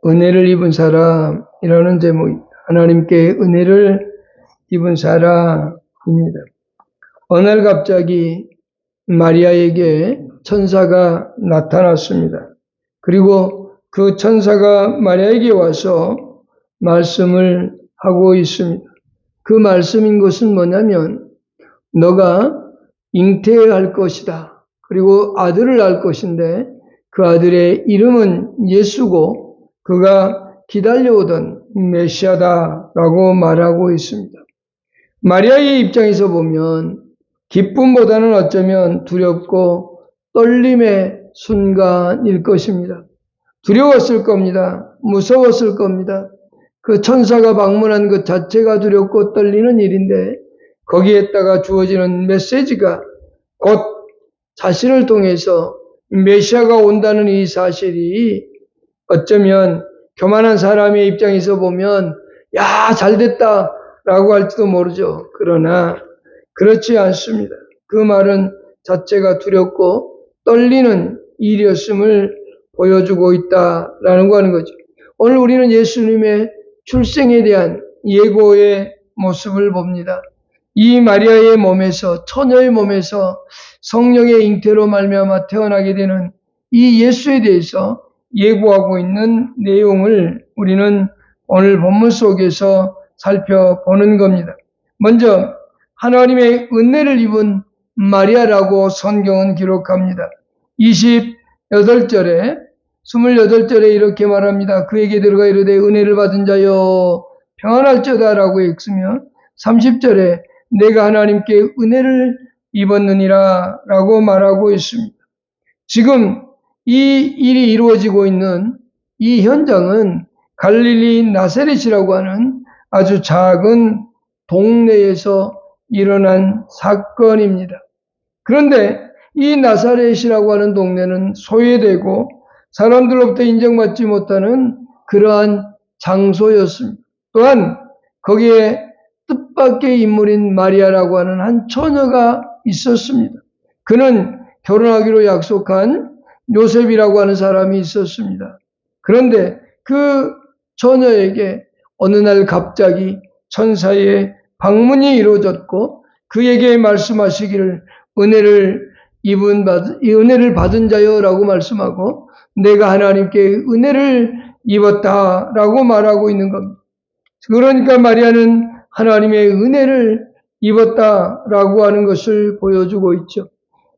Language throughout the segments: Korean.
은혜를 입은 사람이라는 제목입니다. 하나님께 은혜를 입은 사람입니다. 어느 날 갑자기 마리아에게 천사가 나타났습니다. 그리고 그 천사가 마리아에게 와서 말씀을 하고 있습니다. 그 말씀인 것은 뭐냐면 너가 잉태할 것이다. 그리고 아들을 낳을 것인데 그 아들의 이름은 예수고 그가 기다려오던 메시아다라고 말하고 있습니다. 마리아의 입장에서 보면 기쁨보다는 어쩌면 두렵고 떨림의 순간일 것입니다. 두려웠을 겁니다. 무서웠을 겁니다. 그 천사가 방문한 것 자체가 두렵고 떨리는 일인데 거기에다가 주어지는 메시지가 곧 자신을 통해서 메시아가 온다는 이 사실이 어쩌면 교만한 사람의 입장에서 보면 야, 잘됐다 라고 할지도 모르죠. 그러나 그렇지 않습니다. 그 말은 자체가 두렵고 떨리는 일이었음을 보여주고 있다라는 거 하는 거죠. 오늘 우리는 예수님의 출생에 대한 예고의 모습을 봅니다. 이 마리아의 몸에서, 처녀의 몸에서 성령의 잉태로 말미암아 태어나게 되는 이 예수에 대해서 예고하고 있는 내용을 우리는 오늘 본문 속에서 살펴보는 겁니다. 먼저 하나님의 은혜를 입은 마리아라고 성경은 기록합니다. 28절에 이렇게 말합니다. 그에게 들어가 이르되 은혜를 받은 자여 평안할지어다라고 읽으며 30절에 내가 하나님께 은혜를 입었느니라 라고 말하고 있습니다. 지금 이 일이 이루어지고 있는 이 현장은 갈릴리 나사렛이라고 하는 아주 작은 동네에서 일어난 사건입니다. 그런데 이 나사렛이라고 하는 동네는 소외되고 사람들로부터 인정받지 못하는 그러한 장소였습니다. 또한 거기에 뜻밖의 인물인 마리아라고 하는 한 처녀가 있었습니다. 그는 결혼하기로 약속한 요셉이라고 하는 사람이 있었습니다. 그런데 그 처녀에게 어느 날 갑자기 천사의 방문이 이루어졌고 그에게 말씀하시기를 은혜를 받은 자여라고 말씀하고 내가 하나님께 은혜를 입었다라고 말하고 있는 겁니다. 그러니까 마리아는 하나님의 은혜를 입었다라고 하는 것을 보여주고 있죠.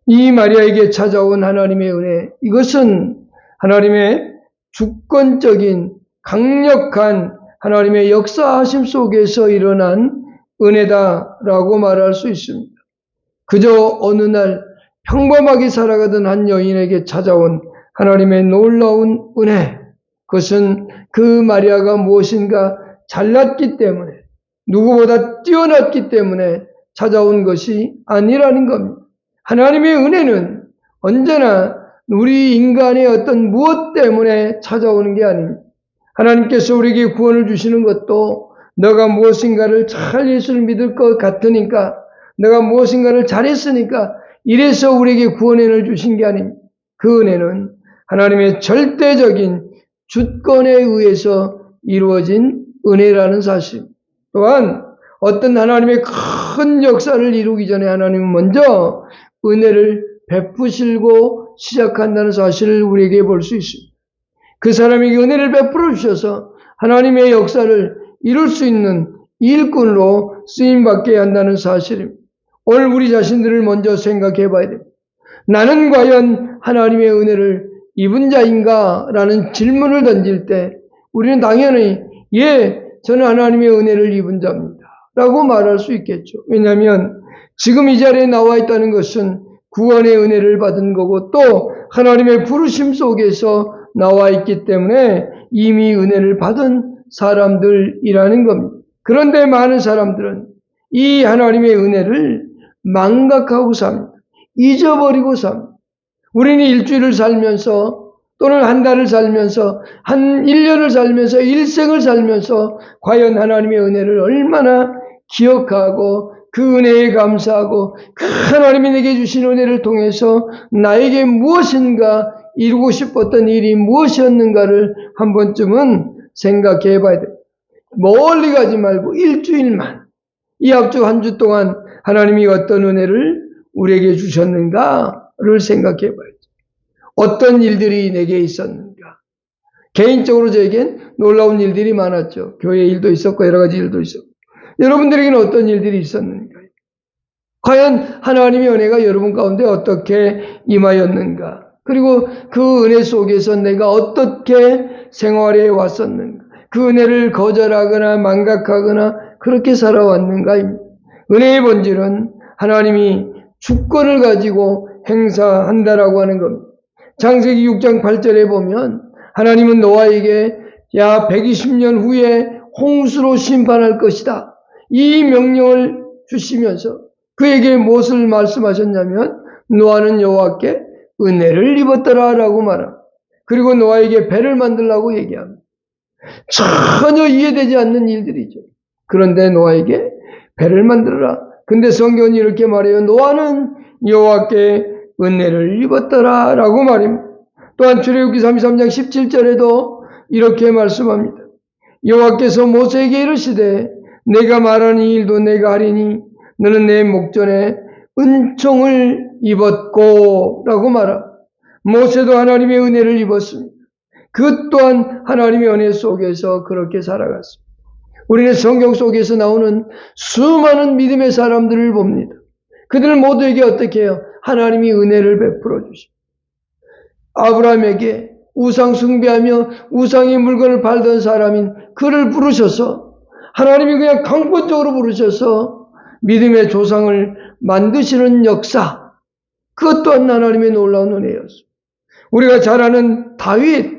이 마리아에게 찾아온 하나님의 은혜, 이것은 하나님의 주권적인 강력한 하나님의 역사하심 속에서 일어난 은혜다라고 말할 수 있습니다. 그저 어느 날 평범하게 살아가던 한 여인에게 찾아온 하나님의 놀라운 은혜, 그것은 그 마리아가 무엇인가 잘났기 때문에 누구보다 뛰어났기 때문에 찾아온 것이 아니라는 겁니다. 하나님의 은혜는 언제나 우리 인간의 어떤 무엇 때문에 찾아오는 게 아닙니다. 하나님께서 우리에게 구원을 주시는 것도 너가 무엇인가를 잘 예수를 믿을 것 같으니까 너가 무엇인가를 잘했으니까 이래서 우리에게 구원을 주신 게 아닙니다. 그 은혜는 하나님의 절대적인 주권에 의해서 이루어진 은혜라는 사실. 또한 어떤 하나님의 큰 역사를 이루기 전에 하나님은 먼저 은혜를 베푸시고 시작한다는 사실을 우리에게 볼 수 있습니다. 그 사람에게 은혜를 베풀어 주셔서 하나님의 역사를 이룰 수 있는 일꾼으로 쓰임받게 한다는 사실입니다. 오늘 우리 자신들을 먼저 생각해 봐야 됩니다. 나는 과연 하나님의 은혜를 입은 자인가? 라는 질문을 던질 때 우리는 당연히 예, 저는 하나님의 은혜를 입은 자입니다. 라고 말할 수 있겠죠. 왜냐하면 지금 이 자리에 나와 있다는 것은 구원의 은혜를 받은 거고 또 하나님의 부르심 속에서 나와 있기 때문에 이미 은혜를 받은 사람들이라는 겁니다. 그런데 많은 사람들은 이 하나님의 은혜를 망각하고 삽니다. 잊어버리고 삽니다. 우리는 일주일을 살면서 또는 한 달을 살면서 한 1년을 살면서 일생을 살면서 과연 하나님의 은혜를 얼마나 기억하고 그 은혜에 감사하고 그 하나님이 내게 주신 은혜를 통해서 나에게 무엇인가 이루고 싶었던 일이 무엇이었는가를 한 번쯤은 생각해 봐야 돼요. 멀리 가지 말고 일주일만, 이 앞쪽 한 주 동안 하나님이 어떤 은혜를 우리에게 주셨는가를 생각해 봐야죠. 어떤 일들이 내게 있었는가. 개인적으로 저에겐 놀라운 일들이 많았죠. 교회 일도 있었고 여러 가지 일도 있었고. 여러분들에게는 어떤 일들이 있었는가. 과연 하나님의 은혜가 여러분 가운데 어떻게 임하였는가. 그리고 그 은혜 속에서 내가 어떻게 생활해 왔었는가. 그 은혜를 거절하거나 망각하거나 그렇게 살아왔는가입니다. 은혜의 본질은 하나님이 주권을 가지고 행사한다라고 하는 겁니다. 창세기 6장 8절에 보면 하나님은 노아에게 120년 후에 홍수로 심판할 것이다. 이 명령을 주시면서 그에게 무엇을 말씀하셨냐면 노아는 여호와께 은혜를 입었더라라고 말합니다. 그리고 노아에게 배를 만들라고 얘기합니다. 전혀 이해되지 않는 일들이죠. 그런데 노아에게 배를 만들어라. 근데 성경은 이렇게 말해요. 노아는 여호와께 은혜를 입었더라라고 말입니다. 또한 출애굽기 33장 17절에도 이렇게 말씀합니다. 여호와께서 모세에게 이르시되 내가 말하는 이 일도 내가 하리니 너는 내 목전에 은총을 입었고 라고 말합니다. 모세도 하나님의 은혜를 입었습니다. 그 또한 하나님의 은혜 속에서 그렇게 살아갔습니다. 우리는 성경 속에서 나오는 수많은 믿음의 사람들을 봅니다. 그들 모두에게 어떻게 해요? 하나님이 은혜를 베풀어 주십니다. 아브라함에게 우상 숭배하며 우상의 물건을 팔던 사람인 그를 부르셔서 하나님이 그냥 강권적으로 부르셔서 믿음의 조상을 만드시는 역사, 그것 또한 하나님의 놀라운 은혜였습니다. 우리가 잘 아는 다윗,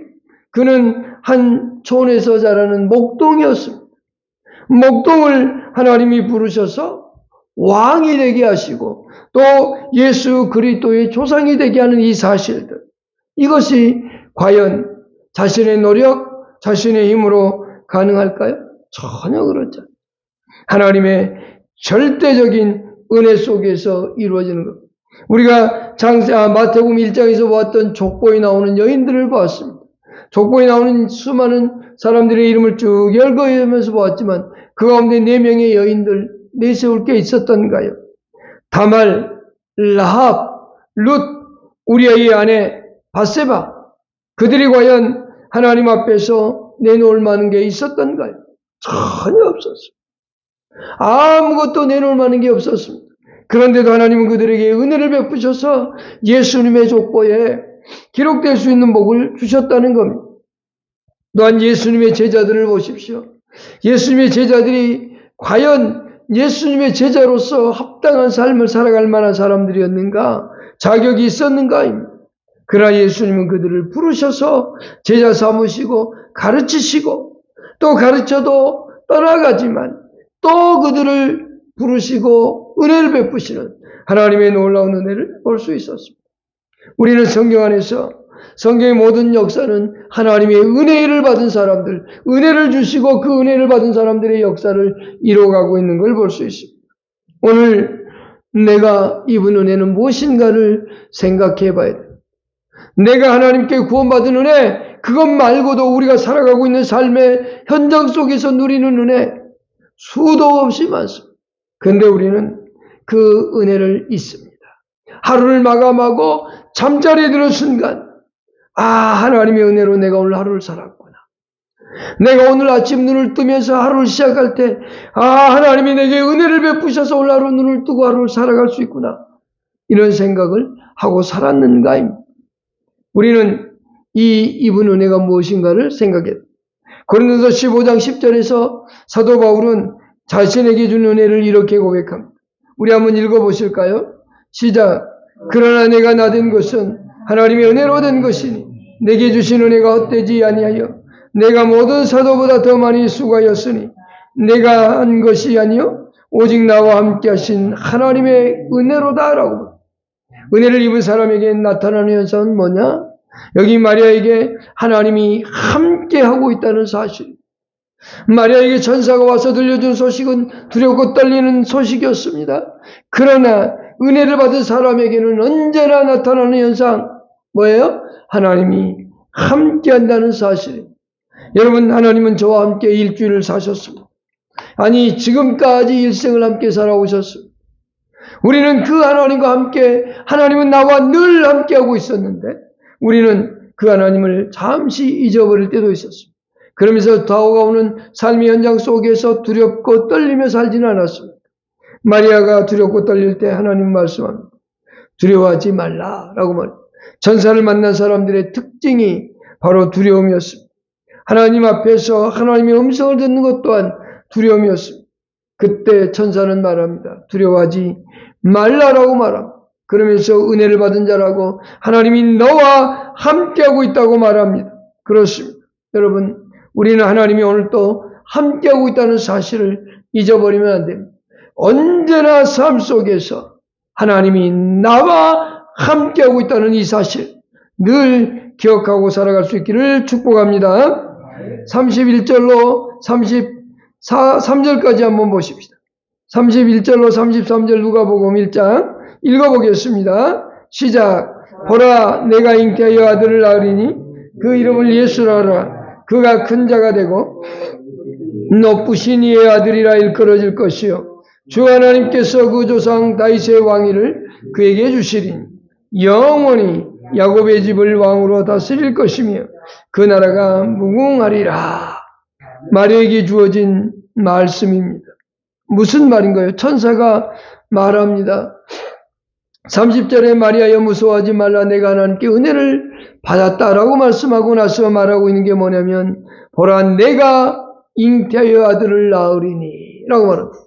그는 한 촌에서 자라는 목동이었습니다. 목동을 하나님이 부르셔서 왕이 되게 하시고 또 예수 그리스도의 조상이 되게 하는 이 사실들, 이것이 과연 자신의 노력, 자신의 힘으로 가능할까요? 전혀 그렇지 않아요. 하나님의 절대적인 은혜 속에서 이루어지는 것. 우리가 마태복음 1장에서 보았던 족보에 나오는 여인들을 보았습니다. 족보에 나오는 수많은 사람들의 이름을 쭉 열거하면서 보았지만 그 가운데 4명의 여인들 내세울 게 있었던가요? 다말, 라합, 룻, 우리아의 아내 바세바, 그들이 과연 하나님 앞에서 내놓을 만한 게 있었던가요? 전혀 없었습니다. 아무것도 내놓을 만한 게 없었습니다. 그런데도 하나님은 그들에게 은혜를 베푸셔서 예수님의 족보에 기록될 수 있는 복을 주셨다는 겁니다. 또한 예수님의 제자들을 보십시오. 예수님의 제자들이 과연 예수님의 제자로서 합당한 삶을 살아갈 만한 사람들이었는가, 자격이 있었는가. 그러나 예수님은 그들을 부르셔서 제자 삼으시고 가르치시고 또 가르쳐도 떠나가지만 또 그들을 부르시고 은혜를 베푸시는 하나님의 놀라운 은혜를 볼 수 있었습니다. 우리는 성경 안에서 성경의 모든 역사는 하나님의 은혜를 받은 사람들, 은혜를 주시고 그 은혜를 받은 사람들의 역사를 이루어가고 있는 걸 볼 수 있습니다. 오늘 내가 입은 은혜는 무엇인가를 생각해 봐야 돼요. 내가 하나님께 구원받은 은혜, 그것 말고도 우리가 살아가고 있는 삶의 현장 속에서 누리는 은혜 수도 없이 많습니다. 그런데 우리는 그 은혜를 잊습니다. 하루를 마감하고 잠자리에 드는 순간 하나님의 은혜로 내가 오늘 하루를 살았구나. 내가 오늘 아침 눈을 뜨면서 하루를 시작할 때 하나님이 내게 은혜를 베푸셔서 오늘 하루 눈을 뜨고 하루를 살아갈 수 있구나. 이런 생각을 하고 살았는가입니다. 우리는 이 입은 은혜가 무엇인가를 생각해야 됩니다. 고린도서 15장 10절에서 사도 바울은 자신에게 준 은혜를 이렇게 고백합니다. 우리 한번 읽어보실까요? 시작. 그러나 내가 나된 것은 하나님의 은혜로 된 것이니 내게 주신 은혜가 헛되지 아니하여 내가 모든 사도보다 더 많이 수고하였으니 내가 한 것이 아니요 오직 나와 함께 하신 하나님의 은혜로다라고. 은혜를 입은 사람에게 나타나는 현상은 뭐냐? 여기 마리아에게 하나님이 함께 하고 있다는 사실. 마리아에게 천사가 와서 들려준 소식은 두렵고 떨리는 소식이었습니다. 그러나 은혜를 받은 사람에게는 언제나 나타나는 현상 뭐예요? 하나님이 함께 한다는 사실. 여러분, 하나님은 저와 함께 일주일을 사셨습니다. 아니, 지금까지 일생을 함께 살아오셨습니다. 우리는 그 하나님과 함께, 하나님은 나와 늘 함께하고 있었는데 우리는 그 하나님을 잠시 잊어버릴 때도 있었습니다. 그러면서 다가오는 삶의 현장 속에서 두렵고 떨리며 살지는 않았습니다. 마리아가 두렵고 떨릴 때 하나님 말씀합니다. 두려워하지 말라라고 말합니다. 천사를 만난 사람들의 특징이 바로 두려움이었습니다. 하나님 앞에서 하나님의 음성을 듣는 것 또한 두려움이었습니다. 그때 천사는 말합니다. 두려워하지 말라라고 말합니다. 그러면서 은혜를 받은 자라고 하나님이 너와 함께하고 있다고 말합니다. 그렇습니다. 여러분, 우리는 하나님이 오늘 또 함께하고 있다는 사실을 잊어버리면 안 됩니다. 언제나 삶 속에서 하나님이 나와 함께하고 있다는 이 사실 늘 기억하고 살아갈 수 있기를 축복합니다. 31절로 33절까지 한번 보십시다. 31절로 33절 누가복음 1장 읽어보겠습니다. 시작. 보라, 내가 잉태하여 아들을 낳으리니 그 이름을 예수라 하라. 그가 큰 자가 되고 높으신 이의 아들이라 일컬어질 것이요 주 하나님께서 그 조상 다윗의 왕위를 그에게 주시리니 영원히 야곱의 집을 왕으로 다스릴 것이며 그 나라가 무궁하리라. 마리아에게 주어진 말씀입니다. 무슨 말인가요? 천사가 말합니다. 30절에 마리아여 무서워하지 말라 내가 하나님께 은혜를 받았다라고 말씀하고 나서 말하고 있는 게 뭐냐면 보라 내가 잉태하여 아들을 낳으리니 라고 말합니다.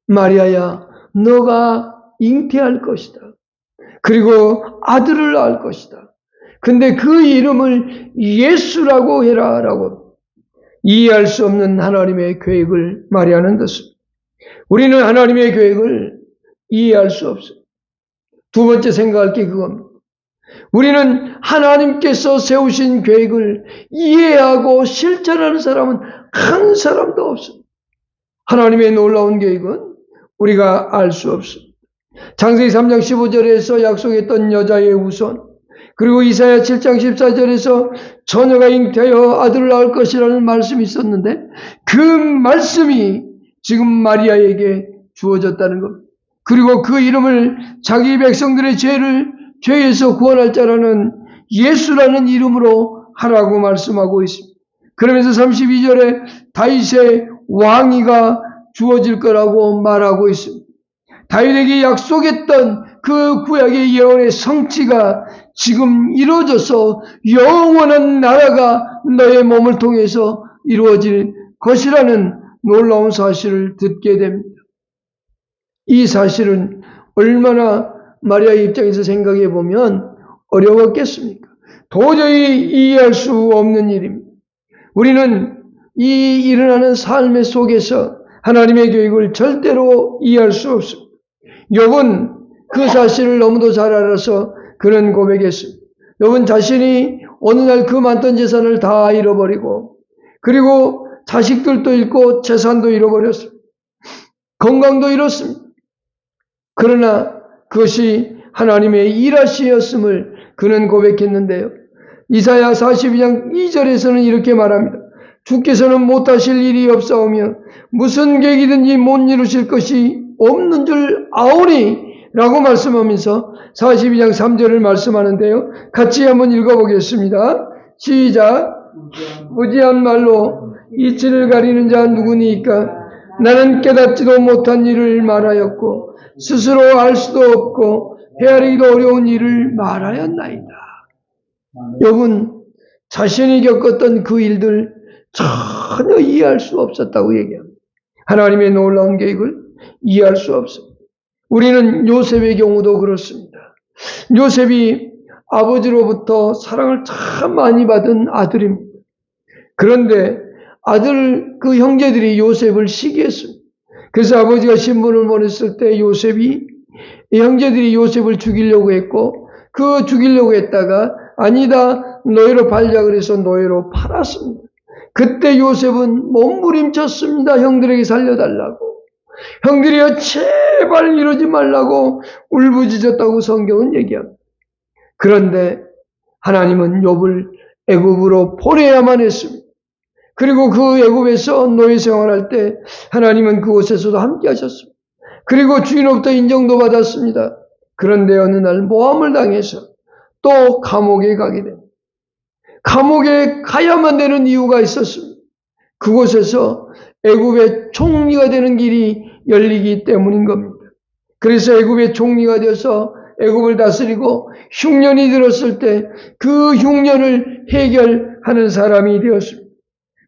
마리아야 너가 잉태할 것이다. 그리고 아들을 낳을 것이다. 근데 그 이름을 예수라고 해라 라고 이해할 수 없는 하나님의 계획을 마리아는 듣습니다. 우리는 하나님의 계획을 이해할 수 없어요. 두 번째 생각할 게 그겁니다. 우리는 하나님께서 세우신 계획을 이해하고 실천하는 사람은 한 사람도 없습니다. 하나님의 놀라운 계획은 우리가 알 수 없습니다. 창세기 3장 15절에서 약속했던 여자의 우선, 그리고 이사야 7장 14절에서 처녀가 잉태하여 아들을 낳을 것이라는 말씀이 있었는데 그 말씀이 지금 마리아에게 주어졌다는 것. 그리고 그 이름을 자기 백성들의 죄에서 구원할 자라는 예수라는 이름으로 하라고 말씀하고 있습니다. 그러면서 32절에 다윗의 왕위가 주어질 거라고 말하고 있습니다. 다윗에게 약속했던 그 구약의 예언의 성취가 지금 이루어져서 영원한 나라가 너의 몸을 통해서 이루어질 것이라는 놀라운 사실을 듣게 됩니다. 이 사실은 얼마나 마리아의 입장에서 생각해 보면 어려웠겠습니까? 도저히 이해할 수 없는 일입니다. 우리는 이 일어나는 삶의 속에서 하나님의 계획을 절대로 이해할 수 없습니다. 욥은 그 사실을 너무도 잘 알아서 그는 고백했습니다. 욥은 자신이 어느 날 그 많던 재산을 다 잃어버리고 그리고 자식들도 잃고 재산도 잃어버렸습니다. 건강도 잃었습니다. 그러나 그것이 하나님의 일하시였음을 그는 고백했는데요. 이사야 42장 2절에서는 이렇게 말합니다. 주께서는 못하실 일이 없사오며 무슨 계획이든지 못 이루실 것이 없는 줄 아오니 라고 말씀하면서 42장 3절을 말씀하는데요. 같이 한번 읽어보겠습니다. 시작. 무지한 말로 이치를 가리는 자 누구니까 나는 깨닫지도 못한 일을 말하였고 스스로 알 수도 없고 헤아리기도 어려운 일을 말하였나이다. 욥은 자신이 겪었던 그 일들 전혀 이해할 수 없었다고 얘기합니다. 하나님의 놀라운 계획을 이해할 수 없습니다. 우리는 요셉의 경우도 그렇습니다. 요셉이 아버지로부터 사랑을 참 많이 받은 아들입니다. 그런데 그 형제들이 요셉을 시기했습니다. 그래서 아버지가 신분을 보냈을 때 형제들이 요셉을 죽이려고 했고 그 죽이려고 했다가 아니다 노예로 팔자 그래서 노예로 팔았습니다. 그때 요셉은 몸부림쳤습니다. 형들에게 살려달라고. 형들이여 제발 이러지 말라고 울부짖었다고 성경은 얘기합니다. 그런데 하나님은 욥을 애굽으로 보내야만 했습니다. 그리고 그 애굽에서 노예 생활할 때 하나님은 그곳에서도 함께 하셨습니다. 그리고 주인으로부터 인정도 받았습니다. 그런데 어느 날 모함을 당해서 또 감옥에 가게 됩니다. 감옥에 가야만 되는 이유가 있었습니다. 그곳에서 애굽의 총리가 되는 길이 열리기 때문인 겁니다. 그래서 애굽의 총리가 되어서 애굽을 다스리고 흉년이 들었을 때 그 흉년을 해결하는 사람이 되었습니다.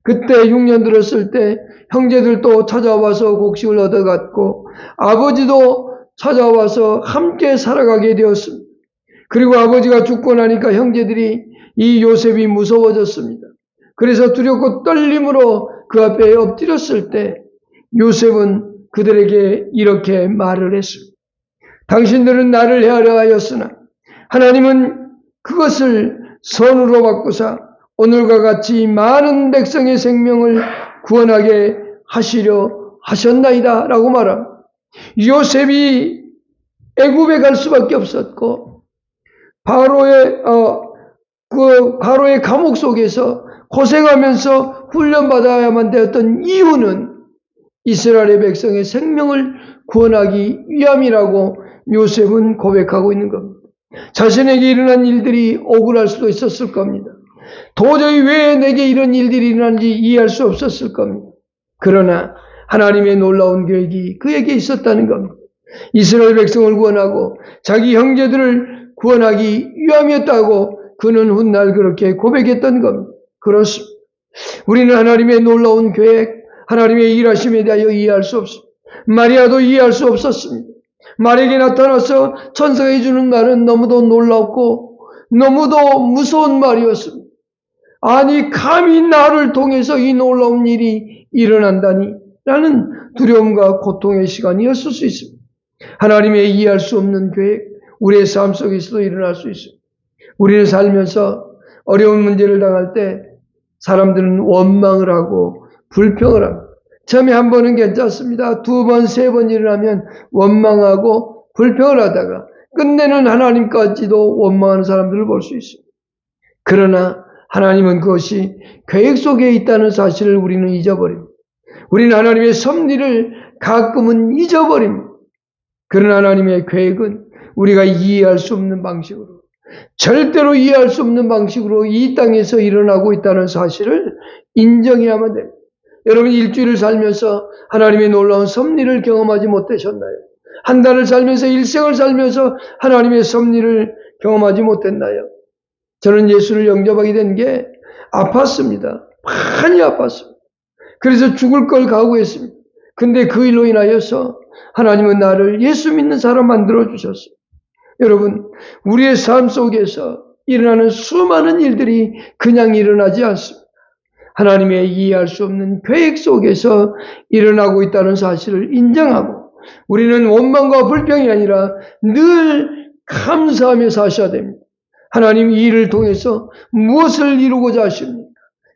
그때 흉년 들었을 때 형제들도 찾아와서 곡식을 얻어갔고 아버지도 찾아와서 함께 살아가게 되었습니다. 그리고 아버지가 죽고 나니까 형제들이 이 요셉이 무서워졌습니다. 그래서 두렵고 떨림으로 그 앞에 엎드렸을 때 요셉은 그들에게 이렇게 말을 했습니다. 당신들은 나를 해하려 하였으나 하나님은 그것을 선으로 바꾸사 오늘과 같이 많은 백성의 생명을 구원하게 하시려 하셨나이다 라고 말합니다. 요셉이 애굽에 갈 수밖에 없었고 바로의 감옥 속에서 고생하면서 훈련받아야만 되었던 이유는 이스라엘의 백성의 생명을 구원하기 위함이라고 요셉은 고백하고 있는 겁니다. 자신에게 일어난 일들이 억울할 수도 있었을 겁니다. 도저히 왜 내게 이런 일들이 일어난지 이해할 수 없었을 겁니다. 그러나 하나님의 놀라운 계획이 그에게 있었다는 겁니다. 이스라엘 백성을 구원하고 자기 형제들을 구원하기 위함이었다고 그는 훗날 그렇게 고백했던 겁니다. 그렇습니다. 우리는 하나님의 놀라운 계획, 하나님의 일하심에 대하여 이해할 수 없습니다. 마리아도 이해할 수 없었습니다. 마리아에게 나타나서 천사가 해주는 말은 너무도 놀랍고 너무도 무서운 말이었습니다. 아니 감히 나를 통해서 이 놀라운 일이 일어난다니 라는 두려움과 고통의 시간이었을 수 있습니다. 하나님의 이해할 수 없는 계획, 우리의 삶 속에서도 일어날 수 있습니다. 우리는 살면서 어려운 문제를 당할 때 사람들은 원망을 하고 불평을 합니다. 처음에 한 번은 괜찮습니다. 두 번, 세 번 일어나면 원망하고 불평을 하다가 끝내는 하나님까지도 원망하는 사람들을 볼 수 있습니다. 그러나 하나님은 그것이 계획 속에 있다는 사실을 우리는 잊어버립니다. 우리는 하나님의 섭리를 가끔은 잊어버립니다. 그런 하나님의 계획은 우리가 이해할 수 없는 방식으로, 절대로 이해할 수 없는 방식으로 이 땅에서 일어나고 있다는 사실을 인정해야만 됩니다. 여러분 일주일을 살면서 하나님의 놀라운 섭리를 경험하지 못하셨나요? 한 달을 살면서 일생을 살면서 하나님의 섭리를 경험하지 못했나요? 저는 예수를 영접하게 된 게 아팠습니다. 많이 아팠습니다. 그래서 죽을 걸 각오했습니다. 근데 그 일로 인하여서 하나님은 나를 예수 믿는 사람 만들어 주셨어요. 여러분, 우리의 삶 속에서 일어나는 수많은 일들이 그냥 일어나지 않습니다. 하나님의 이해할 수 없는 계획 속에서 일어나고 있다는 사실을 인정하고 우리는 원망과 불평이 아니라 늘 감사하며 사셔야 됩니다. 하나님 이 일을 통해서 무엇을 이루고자 하십니까?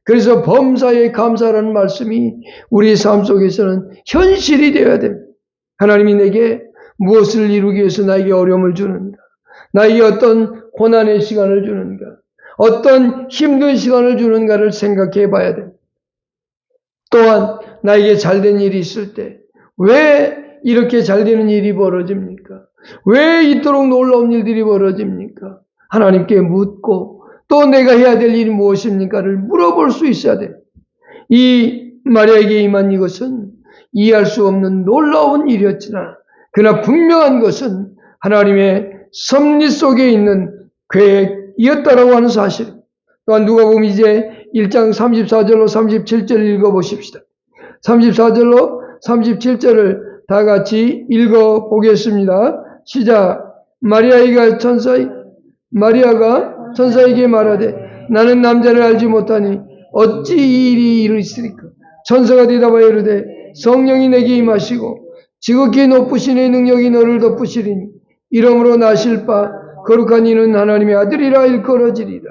그래서 범사에 감사라는 말씀이 우리의 삶 속에서는 현실이 되어야 됩니다. 하나님이 내게 무엇을 이루기 위해서 나에게 어려움을 주는가? 나에게 어떤 고난의 시간을 주는가? 어떤 힘든 시간을 주는가를 생각해 봐야 됩니다. 또한 나에게 잘된 일이 있을 때 왜 이렇게 잘되는 일이 벌어집니까? 왜 이토록 놀라운 일들이 벌어집니까? 하나님께 묻고 또 내가 해야 될 일이 무엇입니까를 물어볼 수 있어야 돼요. 이 마리아에게 임한 이것은 이해할 수 없는 놀라운 일이었지만 그러나 분명한 것은 하나님의 섭리 속에 있는 계획이었다라고 하는 사실. 또한 누가복음 이제 1장 34절로 37절 읽어보십시다. 34절로 37절을 다 같이 읽어보겠습니다. 시작. 마리아가 천사에게 말하되 나는 남자를 알지 못하니 어찌 이 일이 이르리까? 천사가 대답하여 이르되 성령이 내게 임하시고 지극히 높으신 의 능력이 너를 덮으시리니 이러므로 나실 바 거룩한 이는 하나님의 아들이라 일컬어지리라.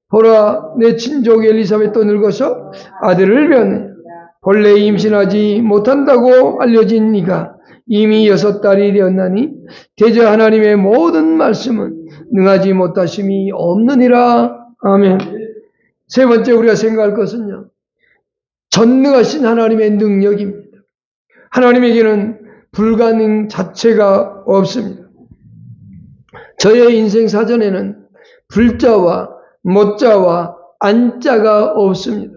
보라 내 친족 엘리사벳도 늙어서 아들을 낳으니 본래 임신하지 못한다고 알려진 이가 이미 6달이 되었나니 대저 하나님의 모든 말씀은 능하지 못하심이 없느니라. 아멘. 세 번째 우리가 생각할 것은요, 전능하신 하나님의 능력입니다. 하나님에게는 불가능 자체가 없습니다. 저의 인생 사전에는 불자와 못자와 안자가 없습니다.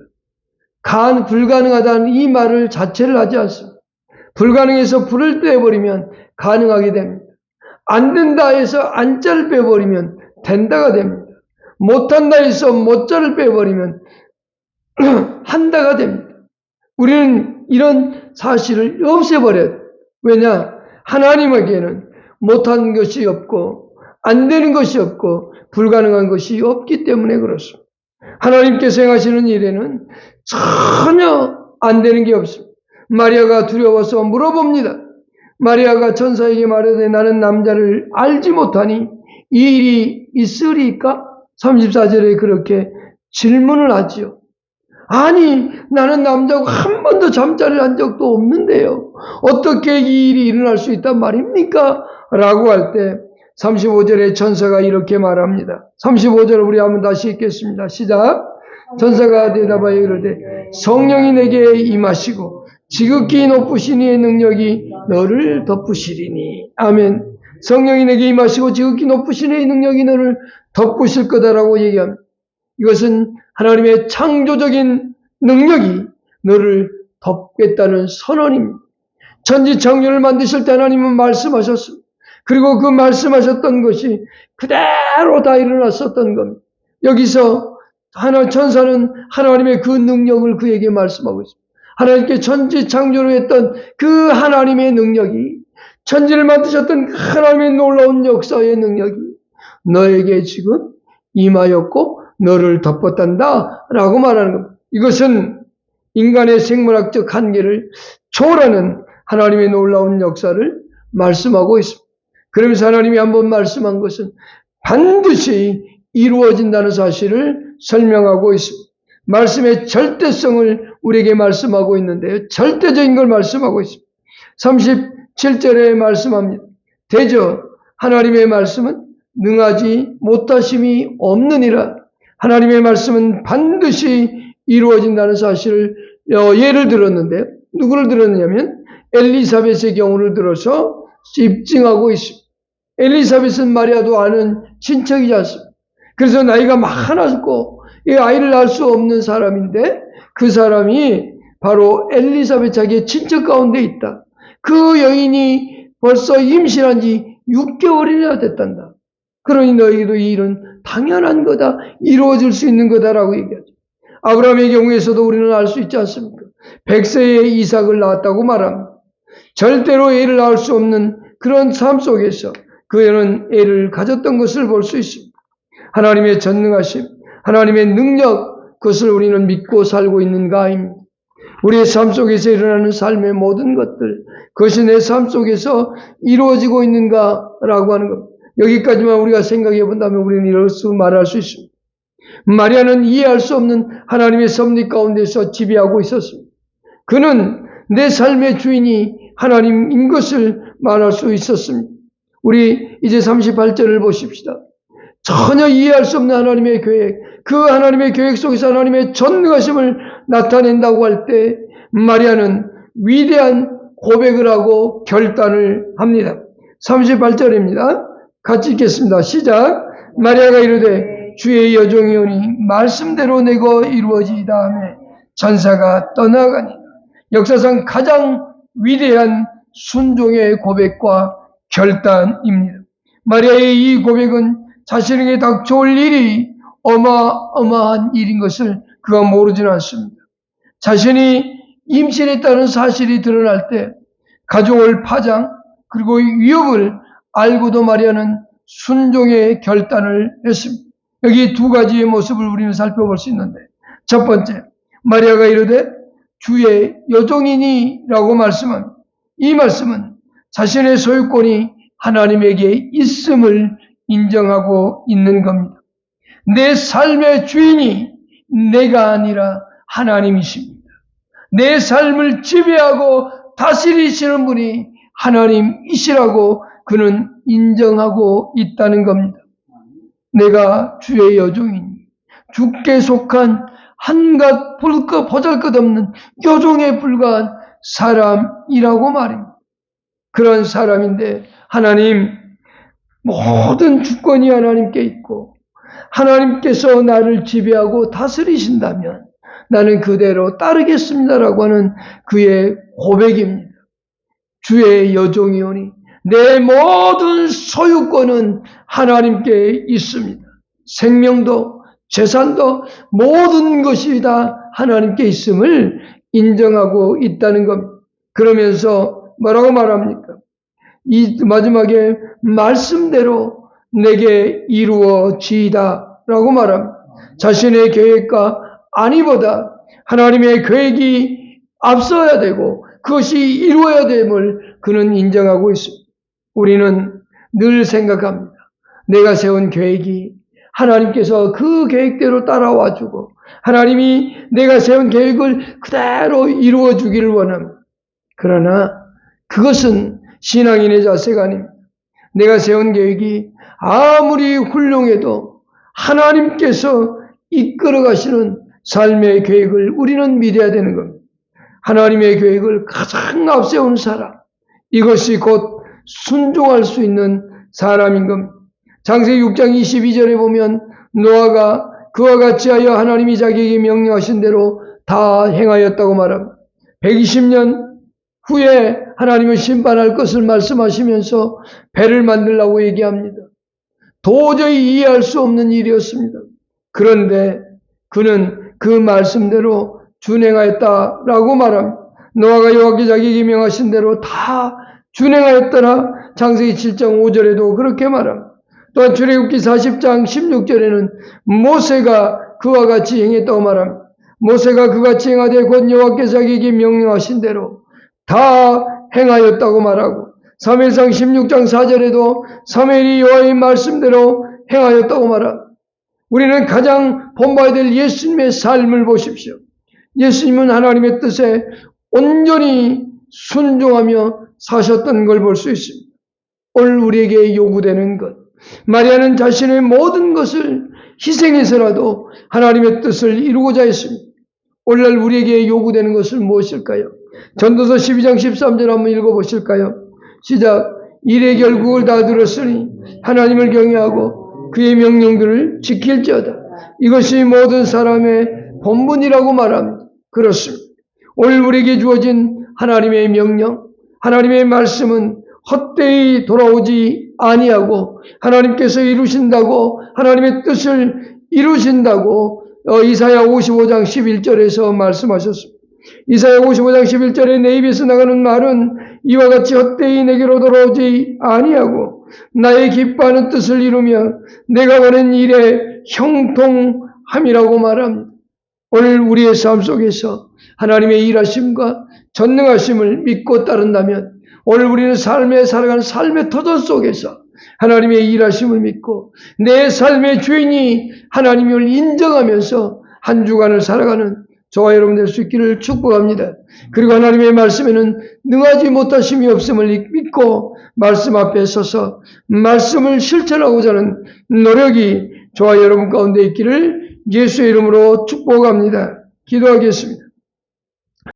불가능하다는 이 말을 자체를 하지 않습니다. 불가능해서 불을 떼버리면 가능하게 됩니다. 안 된다 해서 안자를 빼버리면 된다가 됩니다. 못한다 해서 못자를 빼버리면 한다가 됩니다. 우리는 이런 사실을 없애버려야 돼요. 왜냐? 하나님에게는 못한 것이 없고 안 되는 것이 없고 불가능한 것이 없기 때문에 그렇습니다. 하나님께서 행하시는 일에는 전혀 안 되는 게 없습니다. 마리아가 두려워서 물어봅니다. 마리아가 천사에게 말하되 나는 남자를 알지 못하니 이 일이 있으리까? 34절에 그렇게 질문을 하지요. 아니, 나는 남자하고 한 번도 잠자리를 한 적도 없는데요. 어떻게 이 일이 일어날 수 있단 말입니까? 라고 할 때 35절에 천사가 이렇게 말합니다. 35절을 우리 한번 다시 읽겠습니다. 시작. 천사가 대답하여 이르되 성령이 내게 임하시고 지극히 높으신 이의 능력이 너를 덮으시리니. 아멘. 성령이 내게 임하시고 지극히 높으신 이의 능력이 너를 덮으실 거다라고 얘기합니다. 이것은 하나님의 창조적인 능력이 너를 덮겠다는 선언입니다. 천지창조를 만드실 때 하나님은 말씀하셨습니다. 그리고 그 말씀하셨던 것이 그대로 다 일어났었던 겁니다. 여기서 천사는 하나님의 그 능력을 그에게 말씀하고 있습니다. 하나님께 천지창조를 했던 그 하나님의 능력이, 천지를 만드셨던 그 하나님의 놀라운 역사의 능력이 너에게 지금 임하였고 너를 덮었단다 라고 말하는 겁니다. 이것은 인간의 생물학적 한계를 초월하는 하나님의 놀라운 역사를 말씀하고 있습니다. 그러면서 하나님이 한번 말씀한 것은 반드시 이루어진다는 사실을 설명하고 있습니다. 말씀의 절대성을 우리에게 말씀하고 있는데요. 절대적인 걸 말씀하고 있습니다. 37절에 말씀합니다. 대저 하나님의 말씀은 능하지 못하심이 없느니라. 하나님의 말씀은 반드시 이루어진다는 사실을 예를 들었는데요. 누구를 들었냐면 엘리사벳의 경우를 들어서 입증하고 있습니다. 엘리사벳은 마리아도 아는 친척이지 않습니까? 그래서 나이가 많았고 이 아이를 낳을 수 없는 사람인데 그 사람이 바로 엘리사벳 자기의 친척 가운데 있다. 그 여인이 벌써 임신한 지 6개월이나 됐단다. 그러니 너희도 이 일은 당연한 거다. 이루어질 수 있는 거다라고 얘기하죠. 아브라함의 경우에서도 우리는 알 수 있지 않습니까? 100세에 이삭을 낳았다고 말합니다. 절대로 애를 낳을 수 없는 그런 삶 속에서 그는 애를 가졌던 것을 볼 수 있습니다. 하나님의 전능하심, 하나님의 능력, 그것을 우리는 믿고 살고 있는가입니다. 우리의 삶 속에서 일어나는 삶의 모든 것들, 그것이 내 삶 속에서 이루어지고 있는가라고 하는 겁니다. 여기까지만 우리가 생각해 본다면 우리는 이렇게 말할 수 있습니다. 마리아는 이해할 수 없는 하나님의 섭리 가운데서 지배하고 있었습니다. 그는 내 삶의 주인이 하나님인 것을 말할 수 있었습니다. 우리 이제 38절을 보십시다. 전혀 이해할 수 없는 하나님의 계획, 그 하나님의 계획 속에서 하나님의 전능하심을 나타낸다고 할 때 마리아는 위대한 고백을 하고 결단을 합니다. 38절입니다. 같이 읽겠습니다. 시작. 마리아가 이르되 주의 여종이오니 말씀대로 내거 이루어지이다 하며 천사가 떠나가니. 역사상 가장 위대한 순종의 고백과 결단입니다. 마리아의 이 고백은 자신에게 닥쳐올 일이 어마어마한 일인 것을 그가 모르지는 않습니다. 자신이 임신했다는 사실이 드러날 때 가져올 파장 그리고 위협을 알고도 마리아는 순종의 결단을 했습니다. 여기 두 가지의 모습을 우리는 살펴볼 수 있는데, 첫 번째, 마리아가 이르되 주의 여종이니 라고 말씀합니다. 이 말씀은 자신의 소유권이 하나님에게 있음을 인정하고 있는 겁니다. 내 삶의 주인이 내가 아니라 하나님이십니다. 내 삶을 지배하고 다스리시는 분이 하나님이시라고 그는 인정하고 있다는 겁니다. 내가 주의 여종이니 주께 속한 한갓 보잘것없는 여종에 불과한 사람이라고 말입니다. 그런 사람인데 하나님 모든 주권이 하나님께 있고 하나님께서 나를 지배하고 다스리신다면 나는 그대로 따르겠습니다라고 하는 그의 고백입니다. 주의 여종이오니 내 모든 소유권은 하나님께 있습니다. 생명도 재산도 모든 것이 다 하나님께 있음을 인정하고 있다는 겁니다. 그러면서 뭐라고 말합니까? 이 마지막에 말씀대로 내게 이루어지이다 라고 말합니다. 자신의 계획과 아니보다 하나님의 계획이 앞서야 되고 그것이 이루어야 됨을 그는 인정하고 있습니다. 우리는 늘 생각합니다. 내가 세운 계획이 하나님께서 그 계획대로 따라와 주고 하나님이 내가 세운 계획을 그대로 이루어 주기를 원합니다. 그러나 그것은 신앙인의 자세가 아닙니다. 내가 세운 계획이 아무리 훌륭해도 하나님께서 이끌어 가시는 삶의 계획을 우리는 믿어야 되는 겁니다. 하나님의 계획을 가장 앞세운 사람, 이것이 곧 순종할 수 있는 사람인 겁니다. 창세기 6장 22절에 보면 노아가 그와 같이 하여 하나님이 자기에게 명령하신 대로 다 행하였다고 말합니다. 120년 후에 하나님을 심판할 것을 말씀하시면서 배를 만들라고 얘기합니다. 도저히 이해할 수 없는 일이었습니다. 그런데 그는 그 말씀대로 준행하였다라고 말합니다. 노아가 여호와께 자기에게 명하신 대로 다 준행하였더라. 창세기 7장 5절에도 그렇게 말합니다. 또한 출애굽기 40장 16절에는 모세가 그와 같이 행했다고 말합니다. 모세가 그같이 행하되 곧 여호와께서 자기에게 명령하신 대로 다 행하였다고 말하고 사무엘상 16장 4절에도 사무엘이 여호와의 말씀대로 행하였다고 말합니다. 우리는 가장 본봐야 될 예수님의 삶을 보십시오. 예수님은 하나님의 뜻에 온전히 순종하며 사셨던 걸 볼 수 있습니다. 오늘 우리에게 요구되는 것, 마리아는 자신의 모든 것을 희생해서라도 하나님의 뜻을 이루고자 했습니다. 오늘날 우리에게 요구되는 것은 무엇일까요? 전도서 12장 13절 한번 읽어보실까요? 시작. 일의 결국을 다 들었으니 하나님을 경외하고 그의 명령들을 지킬지어다. 이것이 모든 사람의 본분이라고 말합니다. 그렇습니다. 오늘 우리에게 주어진 하나님의 명령, 하나님의 말씀은 헛되이 돌아오지 아니하고 하나님께서 이루신다고, 하나님의 뜻을 이루신다고 이사야 55장 11절에서 말씀하셨습니다. 이사야 55장 11절에 내 입에서 나가는 말은 이와 같이 헛되이 내게로 돌아오지 아니하고 나의 기뻐하는 뜻을 이루며 내가 원하는 일에 형통함이라고 말합니다. 오늘 우리의 삶 속에서 하나님의 일하심과 전능하심을 믿고 따른다면 오늘 우리는 살아가는 삶의 터전 속에서 하나님의 일하심을 믿고 내 삶의 주인이 하나님을 인정하면서 한 주간을 살아가는 저와 여러분 될 수 있기를 축복합니다. 그리고 하나님의 말씀에는 능하지 못하심이 없음을 믿고 말씀 앞에 서서 말씀을 실천하고자 하는 노력이 저와 여러분 가운데 있기를 예수의 이름으로 축복합니다. 기도하겠습니다.